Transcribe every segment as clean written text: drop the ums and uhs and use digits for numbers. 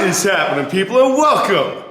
What is happening, people, and welcome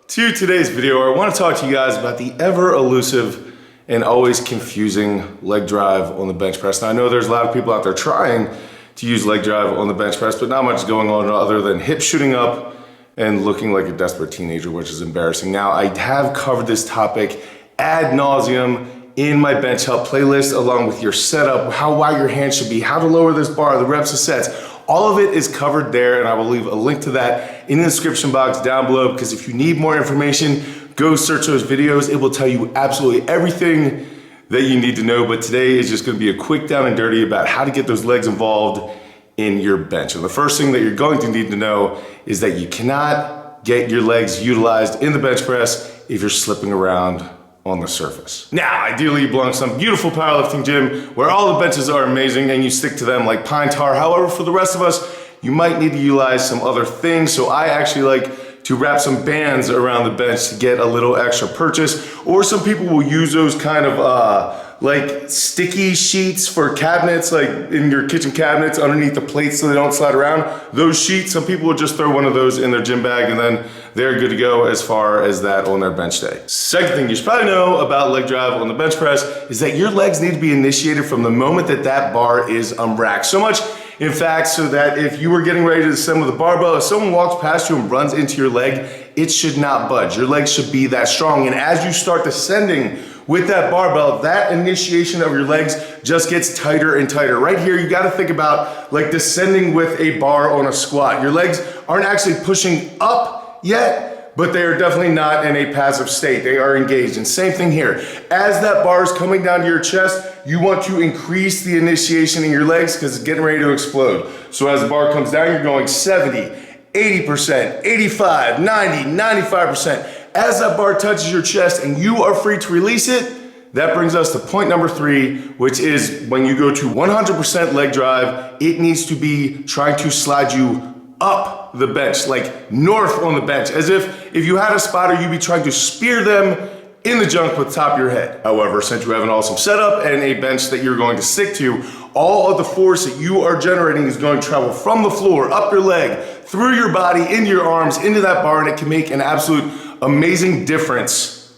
to today's video where I want to talk to you guys about the ever elusive and always confusing leg drive on the bench press. Now I know there's a lot of people out there trying to use leg drive on the bench press, but not much going on other than hip shooting up and looking like a desperate teenager, which is embarrassing. Now I have covered this topic ad nauseum in my bench help playlist, along with your setup, how wide your hands should be, how to lower this bar, the reps and sets. All of it is covered there, and I will leave a link to that in the description box down below, because if you need more information, go search those videos. It will tell you absolutely everything that you need to know. But today is just gonna be a quick down and dirty about how to get those legs involved in your bench. And the first thing that you're going to need to know is that you cannot get your legs utilized in the bench press if you're slipping around on the surface. Now, ideally you belong to some beautiful powerlifting gym where all the benches are amazing and you stick to them like pine tar. However, for the rest of us, you might need to utilize some other things. So I actually like to wrap some bands around the bench to get a little extra purchase. Or some people will use those kind of like sticky sheets for cabinets, like in your kitchen cabinets underneath the plates so they don't slide around. Those sheets, some people will just throw one of those in their gym bag and then they're good to go as far as that on their bench day. Second thing you should probably know about leg drive on the bench press is that your legs need to be initiated from the moment that that bar is unracked. So much, in fact, so that if you were getting ready to descend with a barbell, if someone walks past you and runs into your leg, it should not budge. Your legs should be that strong. And as you start descending with that barbell, that initiation of your legs just gets tighter and tighter. Right here, you gotta think about like descending with a bar on a squat. Your legs aren't actually pushing up yet, but they are definitely not in a passive state. They are engaged. And same thing here. As that bar is coming down to your chest, you want to increase the initiation in your legs because it's getting ready to explode. So as the bar comes down, you're going 70, 80%, 85, 90, 95%. As that bar touches your chest and you are free to release it, that brings us to point number 3, which is when you go to 100% leg drive, it needs to be trying to slide you up the bench, like north on the bench, as if you had a spotter, you'd be trying to spear them in the junk with the top of your head. However, since you have an awesome setup and a bench that you're going to stick to, all of the force that you are generating is going to travel from the floor, up your leg, through your body, into your arms, into that bar, and it can make an absolute amazing difference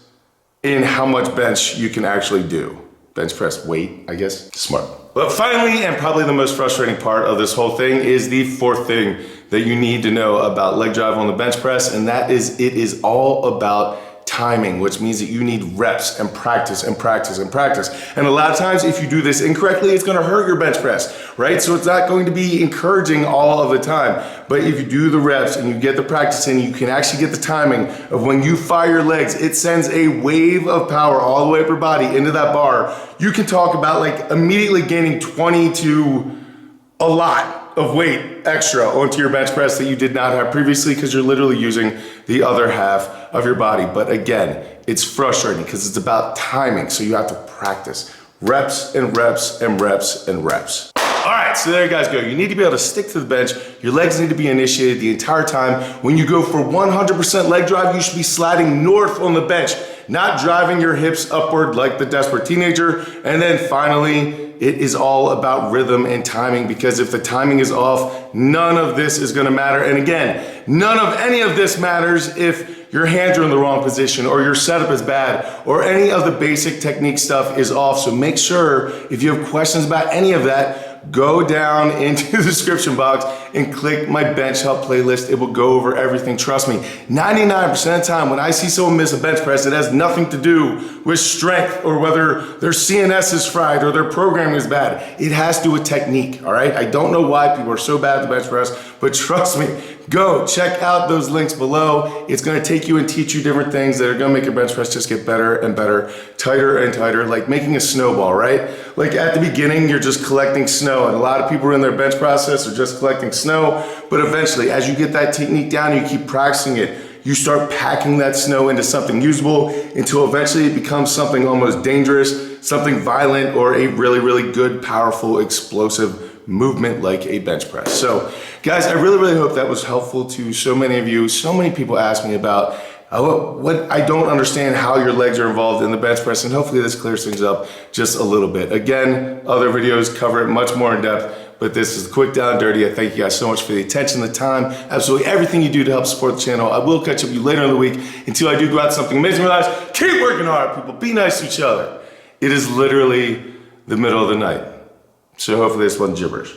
in how much bench you can actually do. Bench press weight, I guess. Smart. But finally, and probably the most frustrating part of this whole thing, is the fourth thing that you need to know about leg drive on the bench press, and that is it is all about timing, which means that you need reps and practice and practice and practice. And a lot of times if you do this incorrectly, it's gonna hurt your bench press, right? So it's not going to be encouraging all of the time. But if you do the reps and you get the practice in, you can actually get the timing of when you fire your legs, it sends a wave of power all the way up your body into that bar. You can talk about like immediately gaining 20 to a lot of weight extra onto your bench press that you did not have previously because you're literally using the other half of your body. But again, it's frustrating because it's about timing. So you have to practice reps and reps and reps and reps. All right, so there you guys go. You need to be able to stick to the bench. Your legs need to be initiated the entire time. When you go for 100% leg drive, you should be sliding north on the bench, not driving your hips upward like the desperate teenager. And then finally, it is all about rhythm and timing, because if the timing is off, none of this is gonna matter. And again, none of any of this matters if your hands are in the wrong position or your setup is bad or any of the basic technique stuff is off. So make sure if you have questions about any of that, go down into the description box and click my bench help playlist. It will go over everything. Trust me, 99% of the time when I see someone miss a bench press, it has nothing to do with strength or whether their CNS is fried or their programming is bad. It has to do with technique, all right? I don't know why people are so bad at the bench press, but trust me, go check out those links below. It's gonna take you and teach you different things that are gonna make your bench press just get better and better, tighter and tighter, like making a snowball, right? Like at the beginning, you're just collecting snow, and a lot of people in their bench process are just collecting snow, but eventually, as you get that technique down, you keep practicing it, you start packing that snow into something usable until eventually it becomes something almost dangerous, something violent, or a really, really good, powerful, explosive movement like a bench press. So guys, I really, really hope that was helpful to so many of you. So many people ask me about what I don't understand how your legs are involved in the bench press, and hopefully this clears things up just a little bit. Again, other videos cover it much more in depth, but this is quick down and dirty. I thank you guys so much for the attention, the time, absolutely everything you do to help support the channel. I will catch up with you later in the week. Until I do go out to something amazing in my life, keep working hard, people. Be nice to each other. It is literally the middle of the night. So hopefully this wasn't gibberish.